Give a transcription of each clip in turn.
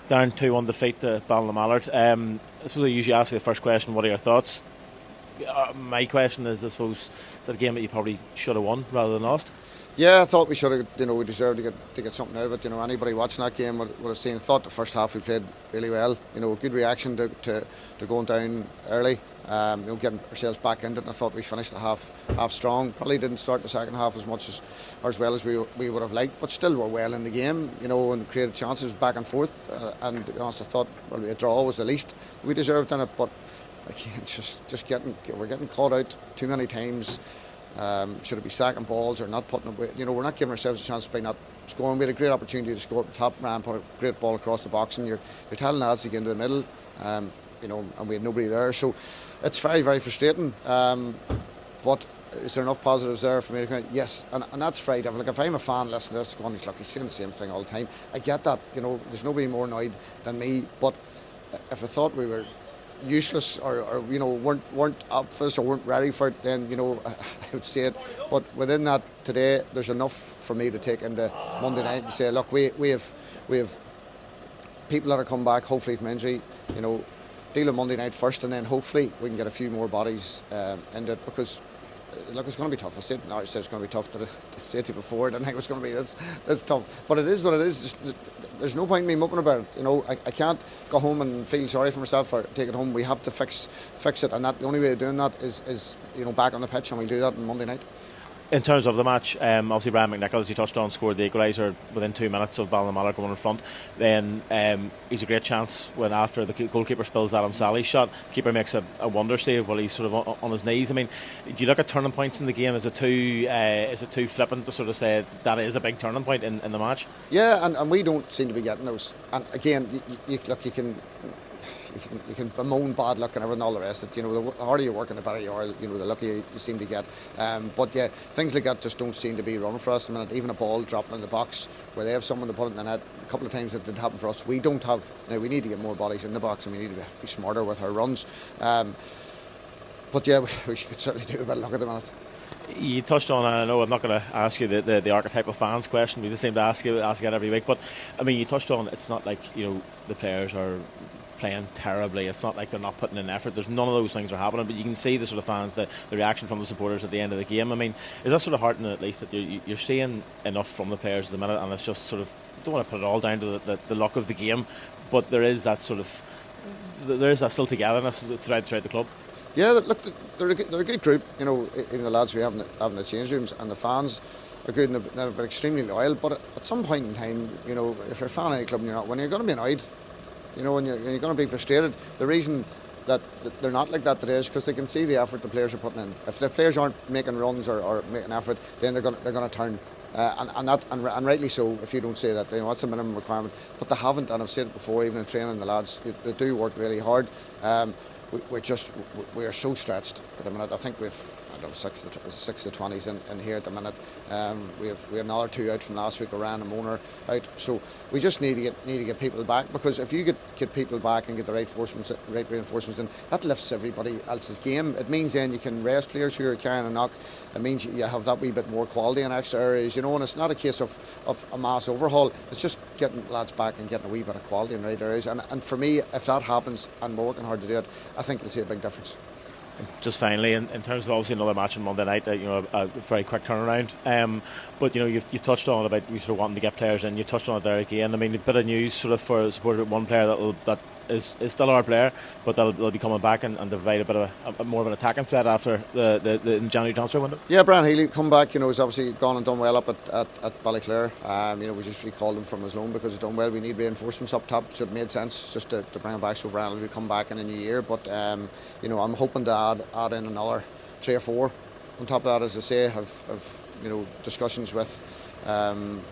Darren, 2-1 defeat to Ballinamallard. I suppose I usually ask you the first question, what are your thoughts? My question is, I suppose, is that a game that you probably should have won rather than lost? Yeah, I thought we should have, we deserved to get something out of it. Anybody watching that game would have seen, thought the first half we played really well. A good reaction to going down early, getting ourselves back into it. And I thought we finished the half strong. Probably didn't start the second half as well as we would have liked, but still were well in the game, and created chances back and forth. And to be honest, I thought, well, a draw was the least we deserved in it, but again, we're getting caught out too many times. Should it be sacking balls or not putting away? We're not giving ourselves a chance by not scoring. We had a great opportunity to score at the top man, put a great ball across the box, and you're telling lads to get into the middle, and we had nobody there. So it's very, very frustrating. But is there enough positives there for me to come? Yes, and that's right. If I'm a fan listening to this, going, look, he's saying the same thing all the time. I get that. There's nobody more annoyed than me. But if I thought we were useless or weren't up for this or weren't ready for it, then I would say it. But within that today, there's enough for me to take into Monday night and say, look, we have people that are come back hopefully from injury. Deal with Monday night first, and then hopefully we can get a few more bodies into it, because look, it's going to be tough. I said it's going to be tough to say to you before. I didn't think it was going to be this tough, but it is what it is. There's no point in me mupping about it. I can't go home and feel sorry for myself or take it home. We have to fix it, and the only way of doing that is back on the pitch, and we'll do that on Monday night. In terms of the match, obviously Ryan McNichols, you touched on, scored the equaliser within 2 minutes of Ballinamallard going in front. Then he's a great chance when after the goalkeeper spills Adam Sally's shot, keeper makes a wonder save while he's sort of on his knees. I mean, do you look at turning points in the game? Is it too flippant to sort of say that is a big turning point in the match? Yeah, and we don't seem to be getting those. And again, you can bemoan bad luck and everything, all the rest of it. The harder you work and the better you are, the luckier you seem to get. But yeah, things like that just don't seem to be running for us at the minute. Even a ball dropping in the box where they have someone to put it in the net. A couple of times it did happen for us. We don't have. Now we need to get more bodies in the box, and we need to be smarter with our runs. But yeah, we could certainly do a bit of luck at the minute. You touched on, and I know I'm not going to ask you the archetype of fans question. We just seem to ask it every week. But I mean, you touched on, it's not like the players are playing terribly. It's not like they're not putting in effort. There's none of those things are happening, but you can see the sort of fans, the reaction from the supporters at the end of the game. I mean, is that sort of heartening at least that you're seeing enough from the players at the minute, and it's just sort of, don't want to put it all down to the luck of the game, but there is that sort of, there is that still togetherness throughout the club. Yeah, look, they're a good group. Even the lads we have in the change rooms, and the fans are good and they've been extremely loyal. But at some point in time, if you're a fan of any club and when you're going to be annoyed, and you're going to be frustrated. The reason that they're not like that today is because they can see the effort the players are putting in. If the players aren't making runs or making effort, then they're going to turn. And rightly so. If you don't say that, that's a minimum requirement. But they haven't, and I've said it before. Even in training, the lads they do work really hard. We are so stretched at the minute. I think we've 6 to 20s in here at the minute. We have another 2 out from last week, Iran and Mona out. So we just need to get people back, because if you get people back and get the right reinforcements in, that lifts everybody else's game. It means then you can rest players who are carrying a knock. It means you have that wee bit more quality in extra areas, and it's not a case of a mass overhaul. It's just getting lads back and getting a wee bit of quality in the right areas. And for me, if that happens, and we're working hard to do it, I think you'll see a big difference. Just finally, in terms of obviously another match on Monday night, a very quick turnaround. But you've touched on about we sort of wanting to get players in. You touched on it there again. I mean, a bit of news sort of for supported one player that is still our player, but they'll be coming back and provide a bit of a more of an attacking threat after the January transfer window. Yeah, Brian Healy come back. He's obviously gone and done well up at Ballyclare. We just recalled him from his loan because he's done well. We need reinforcements up top, so it made sense just to bring him back. So Brian will come back in the new year. But I'm hoping to add in another 3 or 4 on top of that. As I say, have discussions with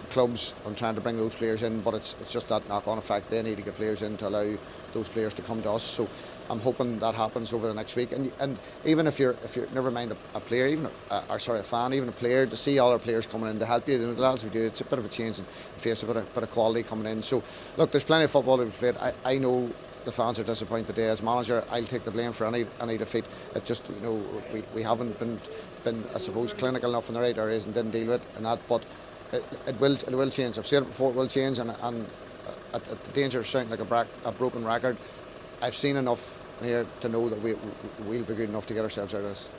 clubs on trying to bring those players in, but it's just that knock-on effect. They need to get players in to allow those players to come to us. So I'm hoping that happens over the next week. And even if you're never mind a player, even a fan, even a player, to see all our players coming in to help you, the lads we do, it's a bit of a change in face, a bit of quality coming in. So look, there's plenty of football to be played. I know the fans are disappointed today. As manager, I'll take the blame for any defeat. It just we haven't been I suppose clinical enough in the right areas and didn't deal with it and that, but it will change. I've said it before, it will change, and at the danger of sounding like a broken record, I've seen enough here to know that we'll be good enough to get ourselves out of this.